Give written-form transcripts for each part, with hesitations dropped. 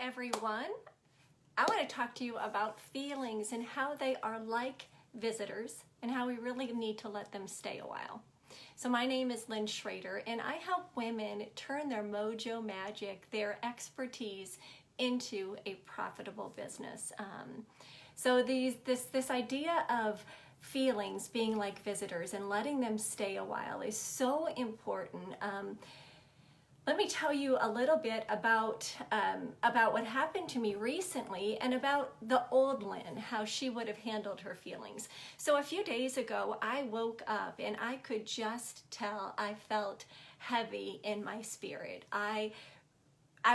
everyone. I want to talk to you about feelings and how they are like visitors and how we really need to let them stay a while. So my name is Lynn Schroeder, and I help women turn their mojo magic, their expertise, into a profitable business. So this idea of feelings being like visitors and letting them stay a while is so important. Let me tell you a little bit about what happened to me recently and about the old Lynn, how she would have handled her feelings. So a few days ago, I woke up and I could just tell I felt heavy in my spirit. I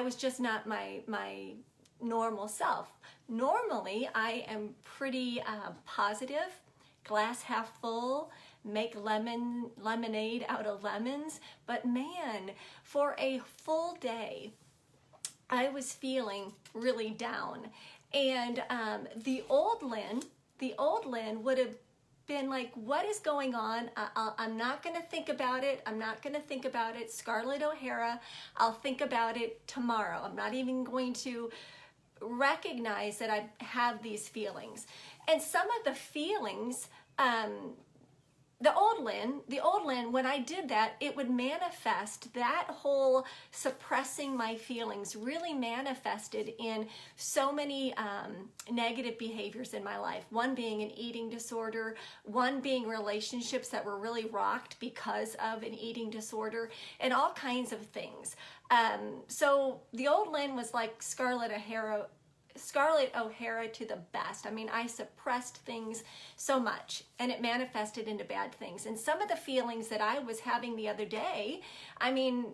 was just not my normal self. Normally, I am pretty positive, glass half full, make lemonade out of lemons. But man, for a full day, I was feeling really down. And the old Lynn would have been like, what is going on? I'm not going to think about it. I'm not going to think about it. Scarlett OHara, I'll think about it tomorrow. I'm not even going to recognize that I have these feelings. And some of the feelings, the old Lynn, when I did that, it would manifest. That whole suppressing my feelings really manifested in so many negative behaviors in my life. One being an eating disorder, one being relationships that were really rocked because of an eating disorder, and all kinds of things. So the old Lynn was like Scarlett OHara to the best. I mean, I suppressed things so much and it manifested into bad things. And some of the feelings that I was having the other day, I mean,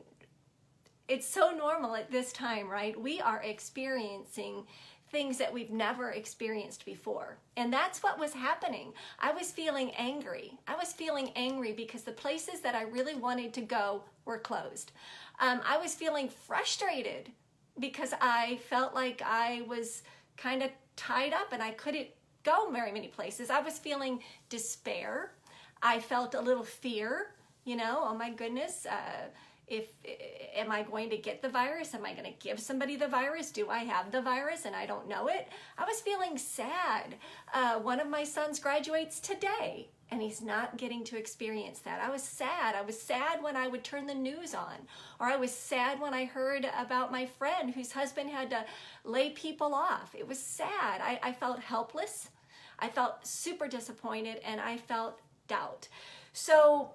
it's so normal at this time, right? We are experiencing things that we've never experienced before. And that's what was happening. I was feeling angry. I was feeling angry because the places that I really wanted to go were closed. I was feeling frustrated because I felt like I was kind of tied up and I couldn't go very many places. I was feeling despair. I felt a little fear, oh my goodness, am I going to get the virus? Am I going to give somebody the virus? Do I have the virus and I don't know it? I was feeling sad. One of my sons graduates today and he's not getting to experience that. I was sad. I was sad when I would turn the news on, or I was sad when I heard about my friend whose husband had to lay people off. It was sad. I felt helpless. I felt super disappointed, and I felt doubt. So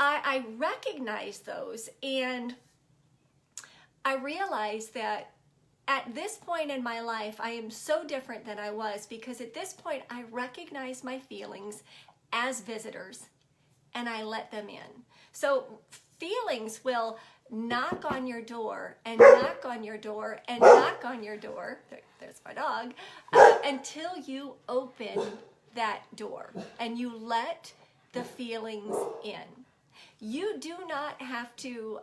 I recognized those, and I realized that at this point in my life, I am so different than I was, because at this point, I recognize my feelings as visitors and I let them in. So feelings will knock on your door and knock on your door and knock on your door. There's my dog. Until you open that door and you let the feelings in. You do not have to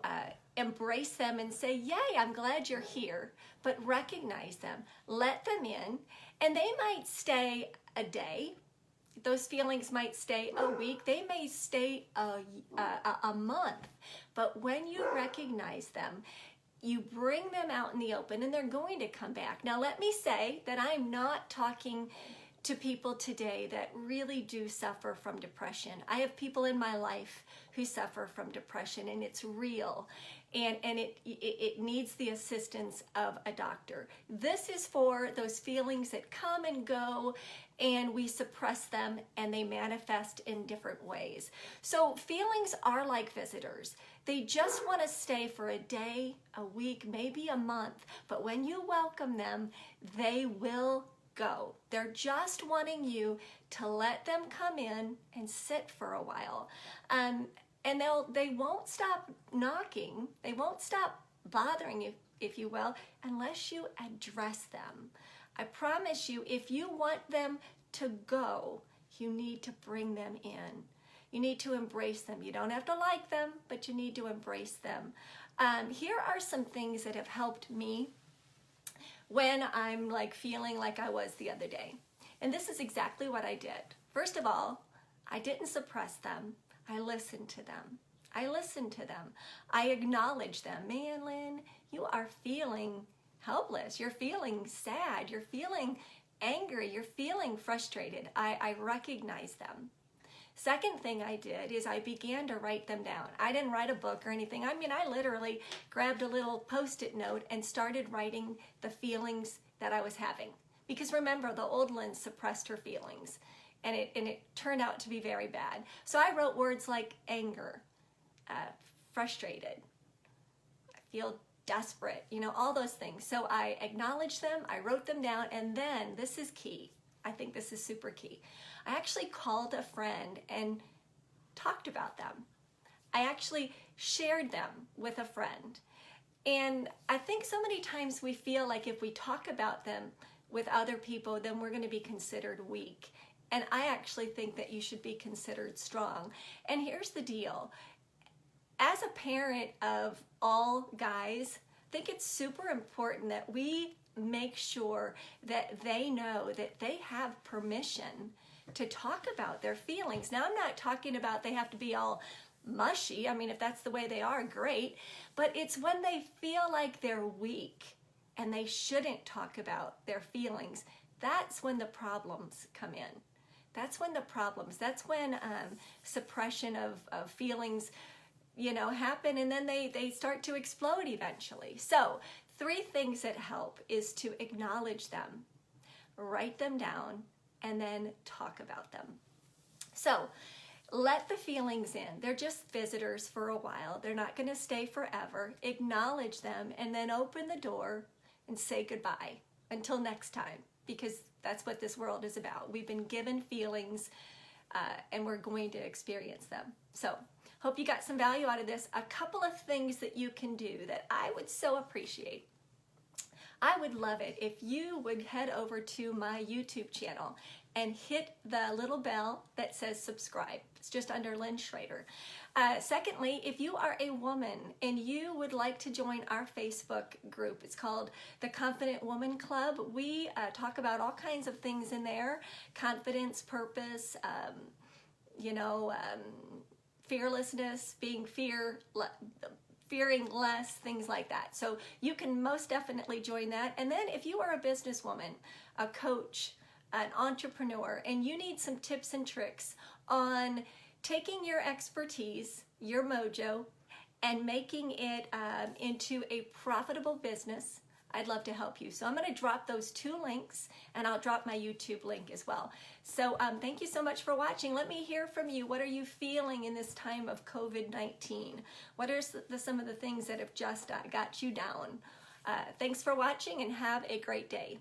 embrace them and say, yay, I'm glad you're here, but recognize them, let them in, and they might stay a day. Those feelings might stay a week. They may stay a month. But when you recognize them, you bring them out in the open, and they're going to come back. Now, let me say that I'm not talking to people today that really do suffer from depression. I have people in my life who suffer from depression, and it's real, and it needs the assistance of a doctor. This is for those feelings that come and go, and we suppress them, and they manifest in different ways. So feelings are like visitors. They just want to stay for a day, a week, maybe a month, but when you welcome them, they will go. They're just wanting you to let them come in and sit for a while. And they won't stop knocking. They won't stop bothering you, if you will, unless you address them. I promise you, if you want them to go, you need to bring them in. You need to embrace them. You don't have to like them, but you need to embrace them. Here are some things that have helped me when I'm like feeling like I was the other day. And this is exactly what I did. First of all, I didn't suppress them. I listened to them. I listened to them. I acknowledged them. Man, Lynn, you you are feeling helpless, you're feeling sad, you're feeling angry, you're feeling frustrated, I recognize them. Second thing I did is I began to write them down. I didn't write a book or anything. I mean, I literally grabbed a little Post-it note and started writing the feelings that I was having. Because remember, the old Lynn suppressed her feelings, and it turned out to be very bad. So I wrote words like anger, frustrated, I feel desperate, you know, all those things. So I acknowledged them, I wrote them down, and then, this is key. I think this is super key. I actually called a friend and talked about them. I actually shared them with a friend. And I think so many times we feel like if we talk about them with other people, then we're going to be considered weak. And I actually think that you should be considered strong. And here's the deal. As a parent of all guys, I think it's super important that we make sure that they know that they have permission to talk about their feelings. Now, I'm not talking about they have to be all mushy. I mean, if that's the way they are, great. But it's when they feel like they're weak and they shouldn't talk about their feelings. That's when the problems come in. That's when the problems, that's when suppression of feelings, you know, happen, and then they start to explode eventually. So 3 things that help is to acknowledge them, write them down, and then talk about them. So let the feelings in. They're just visitors for a while. They're not going to stay forever. Acknowledge them, and then open the door and say goodbye until next time, because that's what this world is about. We've been given feelings, and we're going to experience them. So hope you got some value out of this. A couple of things that you can do that I would so appreciate. I would love it if you would head over to my YouTube channel and hit the little bell that says subscribe. It's just under Lynn Schroeder. Secondly, if you are a woman and you would like to join our Facebook group, it's called the Confident Woman Club. We talk about all kinds of things in there: confidence, purpose, fearlessness, being fearing less, things like that. So you can most definitely join that. And then if you are a businesswoman, a coach, an entrepreneur, and you need some tips and tricks on taking your expertise, your mojo, and making it into a profitable business, I'd love to help you. So I'm going to drop those 2 links, and I'll drop my YouTube link as well. So thank you so much for watching. Let me hear from you. What are you feeling in this time of COVID-19? What are some of the things that have just got you down? Thanks for watching, and have a great day.